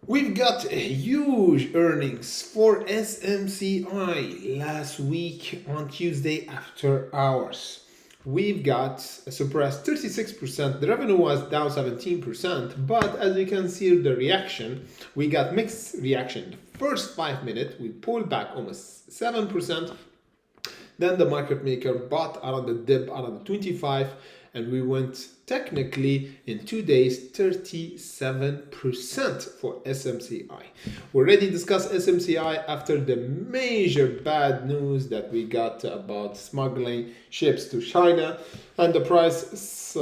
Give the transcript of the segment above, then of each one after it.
We've got huge earnings for SMCI last week on Tuesday after hours. We've got suppressed 36%. The revenue was down 17%, but as you can see the reaction, we got mixed reaction. The first 5 minutes, we pulled back almost 7%. Then the market maker bought around the dip around the 25, and we went technically in 2 days 37% for SMCI. We already discussed SMCI after the major bad news that we got about smuggling ships to China, and the price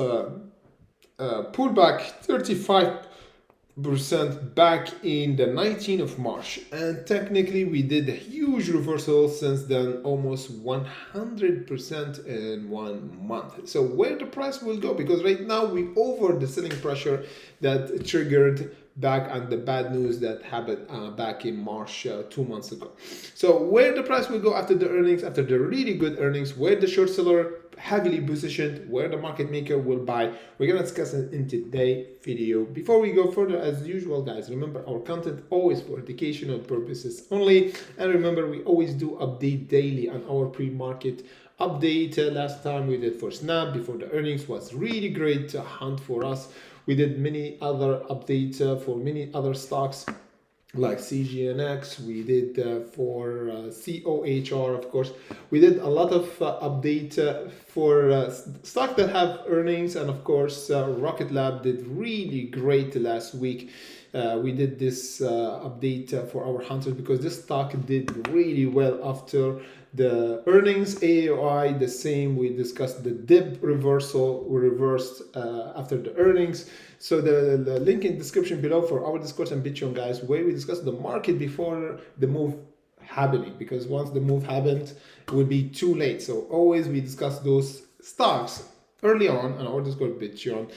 pulled back 35% back in the 19th of March, and technically we did a huge reversal since then, almost 100% in 1 month. So where the price will go, because right now we over the selling pressure that triggered back on the bad news that happened back in March 2 months ago. So where the price will go after the earnings, after the really good earnings, where the short seller heavily positioned, where the market maker will buy, we're gonna discuss it in today's video. Before we go further, as usual guys, remember our content always for educational purposes only, and remember we always do update daily on our pre-market update. Last time we did for Snap before the earnings was really great hunt for us. We did many other updates for many other stocks like CGNX, we did for COHR, of course. We did a lot of update for stock that have earnings, and of course Rocket Lab did really great last week. We did this update for our hunters because this stock did really well after the earnings. AOI the same, we discussed the dip reversal, we reversed after the earnings. So the link in description below for our Discord and Bitcoin guys, where we discuss the market before the move happening, because once the move happened it will be too late. So always we discuss those stocks early on our Discord Bitcoin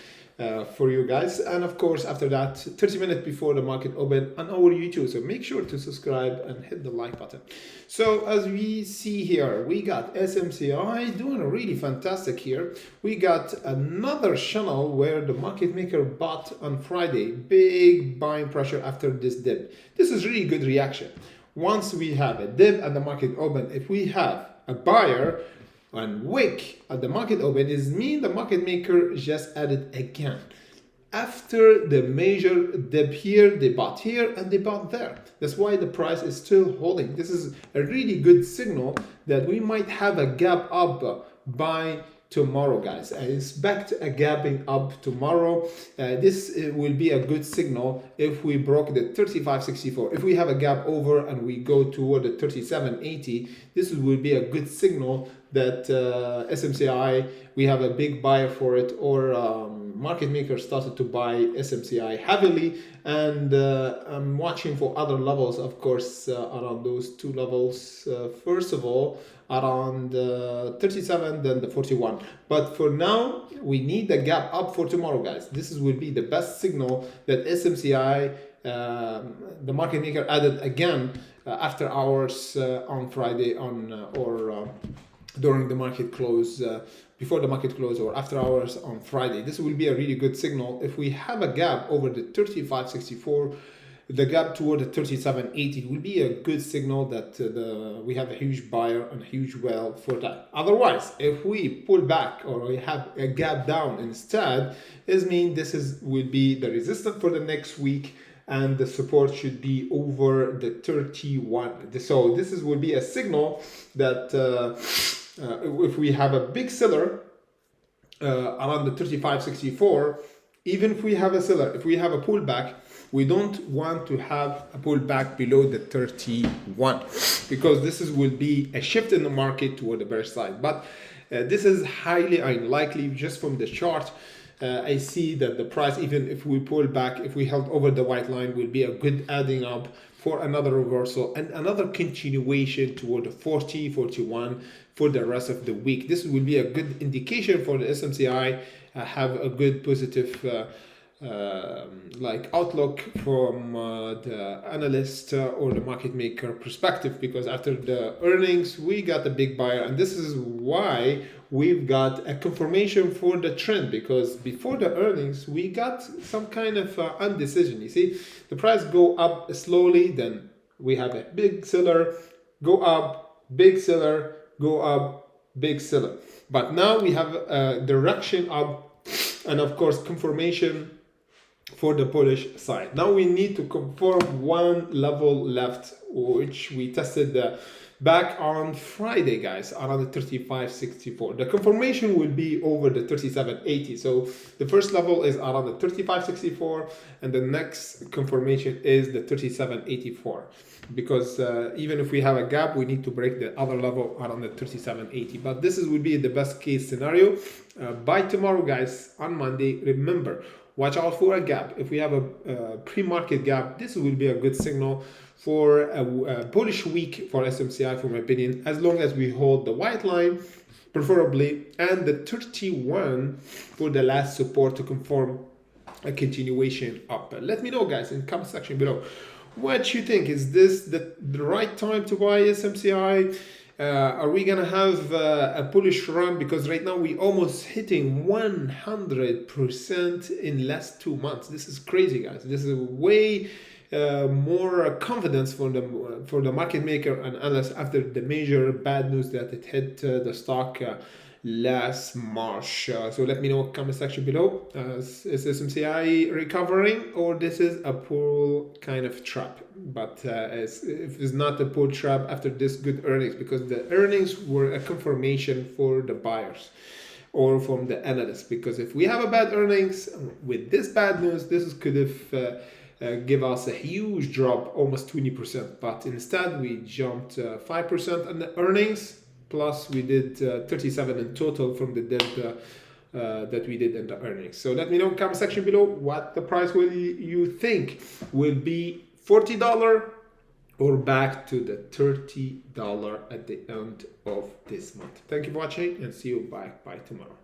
for you guys, and of course after that 30 minutes before the market open on our YouTube. So make sure to subscribe and hit the like button. So as we see here, we got SMCI doing really fantastic here. We got another channel where the market maker bought on Friday, big buying pressure after this dip. This is really good reaction. Once we have a dip and the market open, if we have a buyer and wick at the market open, is mean the market maker just added again. After the major dip here, they bought here and they bought there. That's why the price is still holding. This is a really good signal that we might have a gap up by tomorrow, guys. I expect a gapping up tomorrow. This will be a good signal if we broke the 35.64. If we have a gap over and we go toward the 37.80, this will be a good signal that SMCI, we have a big buyer for it, or market maker started to buy SMCI heavily. And I'm watching for other levels, of course, around those two levels. First of all, around 37, then the 41. But for now, we need the gap up for tomorrow, guys. This will be the best signal that SMCI, the market maker, added again after hours on Friday or during the market close, before the market close or after hours on Friday. This will be a really good signal. If we have a gap over the 35.64, the gap toward the 37.80 will be a good signal that we have a huge buyer and a huge well for that. Otherwise, if we pull back or we have a gap down instead, it means this will be the resistance for the next week, and the support should be over the 31. So this will be a signal that if we have a big seller around the 35.64, even if we have a seller, if we have a pullback, we don't want to have a pullback below the 31, because this will be a shift in the market toward the bearish side. But this is highly unlikely. Just from the chart, I see that the price, even if we pull back, if we held over the white line, will be a good adding up for another reversal and another continuation toward the 40, 41 for the rest of the week. This will be a good indication for the SMCI have a good positive like outlook from the analyst or the market maker perspective, because after the earnings we got a big buyer, and this is why we've got a confirmation for the trend, because before the earnings we got some kind of indecision. You see, the price go up slowly, then we have a big seller, go up, big seller, go up, big seller. But now we have a direction up, and of course confirmation for the bullish side. Now we need to confirm one level left, which we tested back on Friday, guys, around the 35.64. The confirmation will be over the 37.80. So the first level is around the 35.64, and the next confirmation is the 37.84. Because even if we have a gap, we need to break the other level around the 37.80. But this will be the best case scenario. By tomorrow, guys, on Monday, remember, watch out for a gap. If we have a pre-market gap, this will be a good signal for a bullish week for SMCI, for my opinion, as long as we hold the white line, preferably, and the 31 for the last support to confirm a continuation up. Let me know, guys, in the comment section below what you think. Is this the right time to buy SMCI? Are we gonna have a bullish run? Because right now we almost hitting 100% in last 2 months. This is crazy, guys. This is way more confidence for the market maker and analysts after the major bad news that it hit the stock last March. So let me know in the comment section below. Is SMCI recovering, or this is a pull kind of trap? But if it's not a pull trap after this good earnings, because the earnings were a confirmation for the buyers or from the analysts. Because if we have a bad earnings with this bad news, this could have give us a huge drop, almost 20%. But instead we jumped 5% on the earnings. Plus we did 37 in total from the delta that we did in the earnings. So let me know in the comment section below what the price will you think will be, $40 or back to the $30 at the end of this month. Thank you for watching, and see you back by tomorrow.